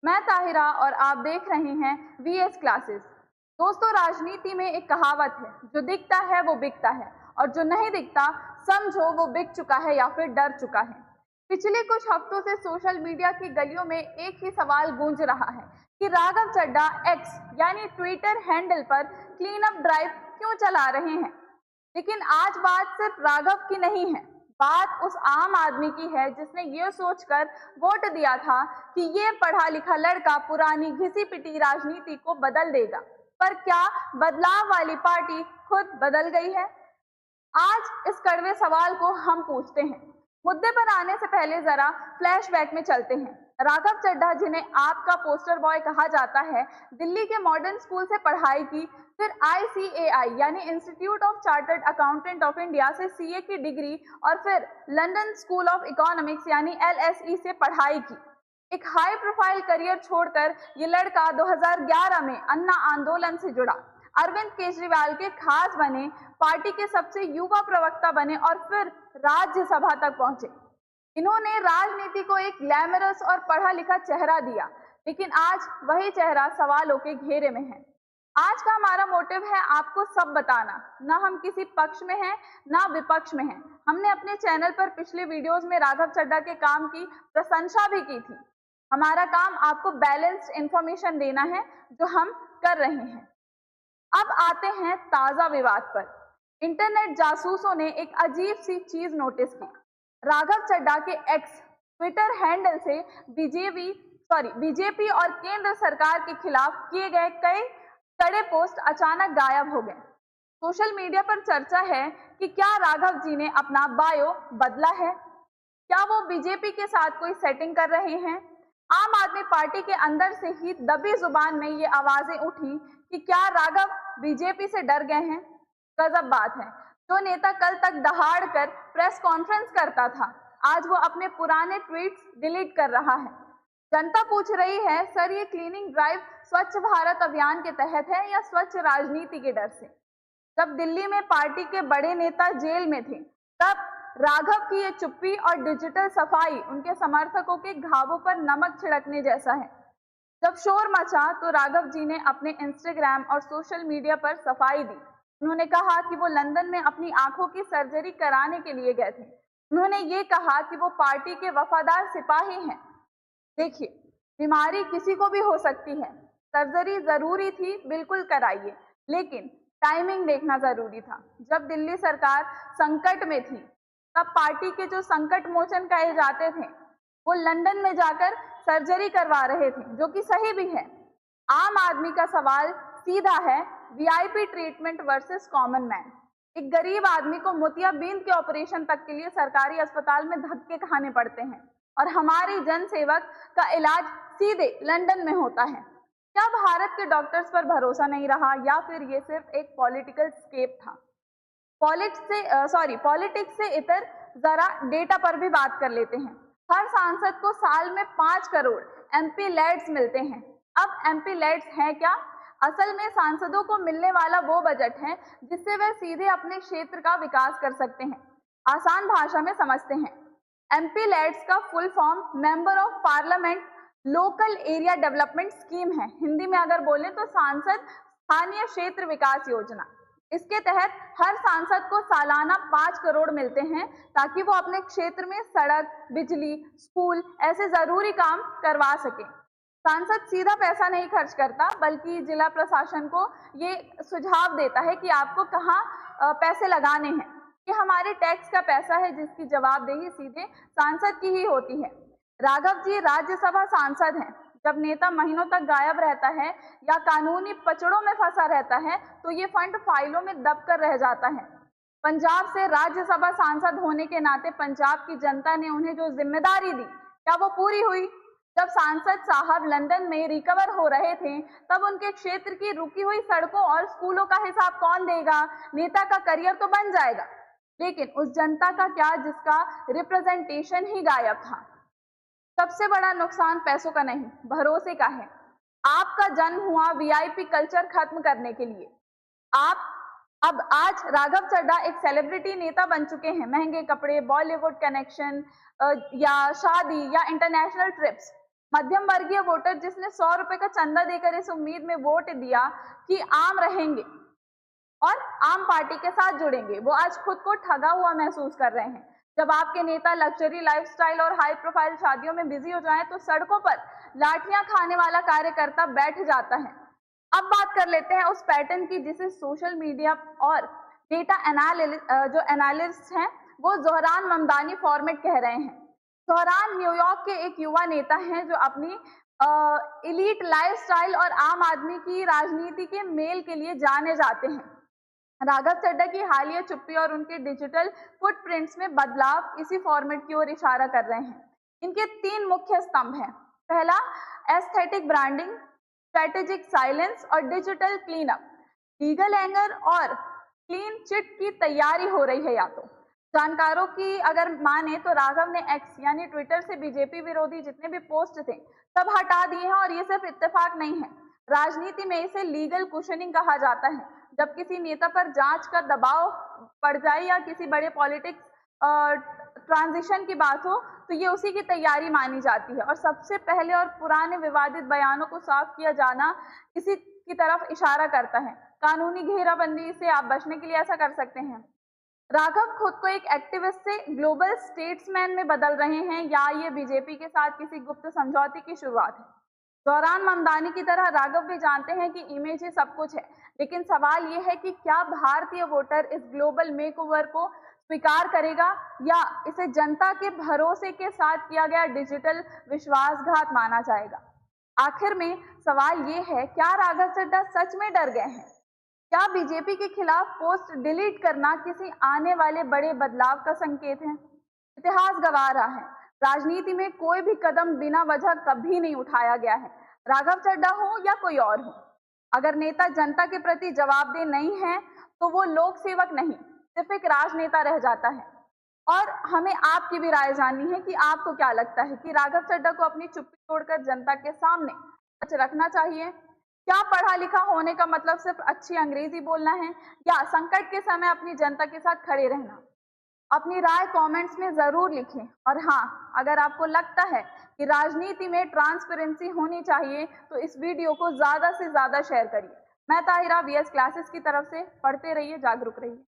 मैं ताहिरा और आप देख रहे हैं वीएस क्लासेस। दोस्तों, राजनीति में एक कहावत है, जो दिखता है वो बिकता है और जो नहीं दिखता समझो वो बिक चुका है या फिर डर चुका है। पिछले कुछ हफ्तों से सोशल मीडिया की गलियों में एक ही सवाल गूंज रहा है कि राघव चड्ढा एक्स यानी ट्विटर हैंडल पर क्लीन अप ड्राइव क्यों चला रहे हैं। लेकिन आज बात सिर्फ राघव की नहीं है, बात उस आम आदमी की है जिसने ये सोचकर वोट दिया था कि ये पढ़ा लिखा लड़का पुरानी घिसी पिटी राजनीति को बदल देगा। पर क्या बदलाव वाली पार्टी खुद बदल गई है? आज इस कड़वे सवाल को हम पूछते हैं। मुद्दे पर आने से पहले जरा फ्लैशबैक में चलते हैं। राघव चड्ढा, जिन्हें आपका पोस्टर बॉय कहा जाता है, दिल्ली के मॉडर्न स्कूल से पढ़ाई की, फिर ICAI यानी institute of chartered accountant of India से CA की डिग्री और फिर लंदन स्कूल ऑफ इकोनॉमिक्स यानी LSE से पढ़ाई की। एक हाई प्रोफाइल करियर छोड़कर ये लड़का 2011 में अन्ना आंदोलन से जुड़ा, अरविंद केजरीवाल के खास बने, पार्टी के सबसे युवा प्रवक्ता बने और फिर राज्यसभा तक पहुंचे। इन्होंने राजनीति को एक ग्लैमरस और पढ़ा लिखा चेहरा दिया, लेकिन आज वही चेहरा सवालों के घेरे में है। आज का हमारा मोटिव है आपको सब बताना, ना हम किसी पक्ष में हैं ना विपक्ष में हैं। हमने अपने चैनल पर पिछले वीडियोस में राघव चड्ढा के काम की प्रशंसा भी की थी। हमारा काम आपको बैलेंस्ड इंफॉर्मेशन देना है, जो हम कर रहे हैं। अब आते हैं ताजा विवाद पर। इंटरनेट जासूसों ने एक अजीब सी चीज नोटिस की। राघव चड्ढा के एक्स ट्विटर हैंडल से बीजेपी और केंद्र सरकार के खिलाफ किए गए कई कड़े पोस्ट अचानक गायब हो गए। सोशल मीडिया पर चर्चा है कि क्या राघव जी ने अपना बायो बदला है? क्या वो बीजेपी के साथ कोई सेटिंग कर रहे हैं? आम आदमी पार्टी के अंदर से ही दबी जुबान में ये आवाजें उठी कि क्या राघव बीजेपी से डर गए हैं। गजब बात है, जो नेता कल तक दहाड़ कर प्रेस कॉन्फ्रेंस करता था, आज वो अपने पुराने ट्वीट्स डिलीट कर रहा है। जनता पूछ रही है, सर ये क्लीनिंग ड्राइव स्वच्छ भारत अभियान के तहत है या स्वच्छ राजनीति के डर से? जब दिल्ली में पार्टी के बड़े नेता जेल में थे, तब राघव की ये चुप्पी और डिजिटल सफाई उनके समर्थकों के घावों पर नमक छिड़कने जैसा है। जब शोर मचा तो राघव जी ने अपने इंस्टाग्राम और सोशल मीडिया पर सफाई दी। उन्होंने कहा कि वो लंदन में अपनी आंखों की सर्जरी कराने के लिए गए थे। उन्होंने ये कहा कि वो पार्टी के वफादार सिपाही हैं। देखिए, बीमारी किसी को भी हो सकती है, सर्जरी जरूरी थी, बिल्कुल कराइए, लेकिन टाइमिंग देखना जरूरी था। जब दिल्ली सरकार संकट में थी, तब पार्टी के जो संकट मोचन कहे जाते थे, वो लंदन में जाकर सर्जरी करवा रहे थे, जो कि सही भी है। आम आदमी का सवाल सीधा है, VIP treatment versus common man. एक गरीब आदमी को मोतियाबिंद के ऑपरेशन तक के लिए सरकारी अस्पताल में धक्के खाने पड़ते हैं और हमारी जन सेवक का इलाज सीधे लंदन में होता है। क्या भारत के डॉक्टर्स पर भरोसा नहीं रहा या फिर ये सिर्फ एक पॉलिटिकल स्केप था? पॉलिटिक्स से इतर जरा डेटा पर भी बात कर लेते हैं। हर सांसद को साल में 5 करोड़ MP लैड्स मिलते हैं। अब MP लैड्स हैं क्या? असल में सांसदों को मिलने वाला वो बजट है जिससे वह सीधे अपने क्षेत्र का विकास कर सकते हैं। आसान भाषा में समझते हैं, MP लैड्स का full form member of parliament local area development scheme है। हिंदी में अगर बोलें तो सांसद स्थानीय क्षेत्र विकास योजना। इसके तहत हर सांसद को सालाना 5 करोड़ मिलते हैं, ताकि वो अपने क्षेत्र में सड़क, बिजली, स्कूल ऐसे जरूरी काम करवा सके। सांसद सीधा पैसा नहीं खर्च करता, बल्कि जिला प्रशासन को ये सुझाव देता है कि आपको कहाँ पैसे लगाने हैं। ये हमारे टैक्स का पैसा है, जिसकी जवाबदेही सीधे सांसद की ही होती है। राघव जी राज्यसभा सांसद हैं। जब नेता महीनों तक गायब रहता है या कानूनी पचड़ों में फंसा रहता है, तो ये फंड फाइलों में दब कर रह जाता है। पंजाब से राज्यसभा सांसद होने के नाते पंजाब की जनता ने उन्हें जो जिम्मेदारी दी, क्या वो पूरी हुई? जब सांसद साहब लंदन में रिकवर हो रहे थे, तब उनके क्षेत्र की रुकी हुई सड़कों और स्कूलों का हिसाब कौन देगा? नेता का करियर तो बन जाएगा, लेकिन उस जनता का क्या जिसका रिप्रेजेंटेशन ही गायब था? सबसे बड़ा नुकसान पैसों का नहीं, भरोसे का है। आपका जन्म हुआ VIP कल्चर खत्म करने के लिए। अब आज राघव चड्ढा एक सेलिब्रिटी नेता बन चुके हैं। महंगे कपड़े, बॉलीवुड कनेक्शन या शादी या इंटरनेशनल ट्रिप्स, मध्यम वर्गीय वोटर जिसने 100 रुपए का चंदा देकर इस उम्मीद में वोट दिया कि आम रहेंगे और आम पार्टी के साथ जुड़ेंगे, वो आज खुद को ठगा हुआ महसूस कर रहे हैं। जब आपके नेता लग्जरी लाइफस्टाइल और हाई प्रोफाइल शादियों में बिजी हो जाएं, तो सड़कों पर लाठियां खाने वाला कार्यकर्ता बैठ जाता है। अब बात कर लेते हैं उस पैटर्न की जिसे सोशल मीडिया और डेटा जो एनालिस्ट हैं वो ज़ोहरान ममदानी फॉर्मेट कह रहे हैं। ज़ोहरान न्यूयॉर्क के एक युवा नेता हैं जो अपनी इलीट लाइफस्टाइल और आम आदमी की राजनीति के मेल के लिए जाने जाते हैं। राघव चड्ढा की हालिया चुप्पी और उनके डिजिटल फुटप्रिंट्स में बदलाव इसी फॉर्मेट की ओर इशारा कर रहे हैं। इनके 3 मुख्य स्तंभ हैं। पहला, एस्थेटिक ब्रांडिंग, स्ट्रेटेजिक साइलेंस और डिजिटल क्लीनअप। लीगल एंगर और क्लीन चिट की तैयारी हो रही है। या तो जानकारों की अगर माने तो राघव ने एक्स यानी ट्विटर से बीजेपी विरोधी जितने भी पोस्ट थे सब हटा दिए हैं, और ये सिर्फ इत्तेफाक नहीं है, राजनीति में इसे लीगल कुशनिंग कहा जाता है। जब किसी नेता पर जांच का दबाव पड़ जाए या किसी बड़े पॉलिटिक्स ट्रांजिशन की बात हो तो ये उसी की तैयारी मानी जाती है, और सबसे पहले और पुराने विवादित बयानों को साफ किया जाना इसी की तरफ इशारा करता है। कानूनी घेराबंदी से आप बचने के लिए ऐसा कर सकते हैं। राघव खुद को एक एक्टिविस्ट से ग्लोबल स्टेट्समैन में बदल रहे हैं, या ये बीजेपी के साथ किसी गुप्त समझौते की शुरुआत है। ज़ोहरान ममदानी की तरह राघव भी जानते हैं कि इमेज ही सब कुछ है, लेकिन सवाल ये है कि क्या भारतीय वोटर इस ग्लोबल मेकओवर को स्वीकार करेगा या इसे जनता के भरोसे के साथ किया गया डिजिटल विश्वासघात माना जाएगा। आखिर में सवाल ये है, क्या राघव चड्ढा सच में डर गए हैं? क्या बीजेपी के खिलाफ पोस्ट डिलीट करना किसी आने वाले बड़े बदलाव का संकेत है? इतिहास गवाह रहा है, राजनीति में कोई भी कदम बिना वजह कभी नहीं उठाया गया है, राघव चड्ढा हो या कोई और हो। अगर नेता जनता के प्रति जवाबदेह नहीं है तो वो लोक सेवक नहीं, सिर्फ एक राजनेता रह जाता है। और हमें आपकी भी राय जाननी है कि आपको क्या लगता है कि राघव चड्ढा को अपनी चुप्पी तोड़कर जनता के सामने सच रखना चाहिए? क्या पढ़ा लिखा होने का मतलब सिर्फ अच्छी अंग्रेजी बोलना है, या संकट के समय अपनी जनता के साथ खड़े रहना? अपनी राय कमेंट्स में जरूर लिखें। और हाँ, अगर आपको लगता है कि राजनीति में ट्रांसपेरेंसी होनी चाहिए तो इस वीडियो को ज्यादा से ज्यादा शेयर करिए। मैं ताहिरा, वीएस क्लासेस की तरफ से। पढ़ते रहिए, जागरूक रहिए।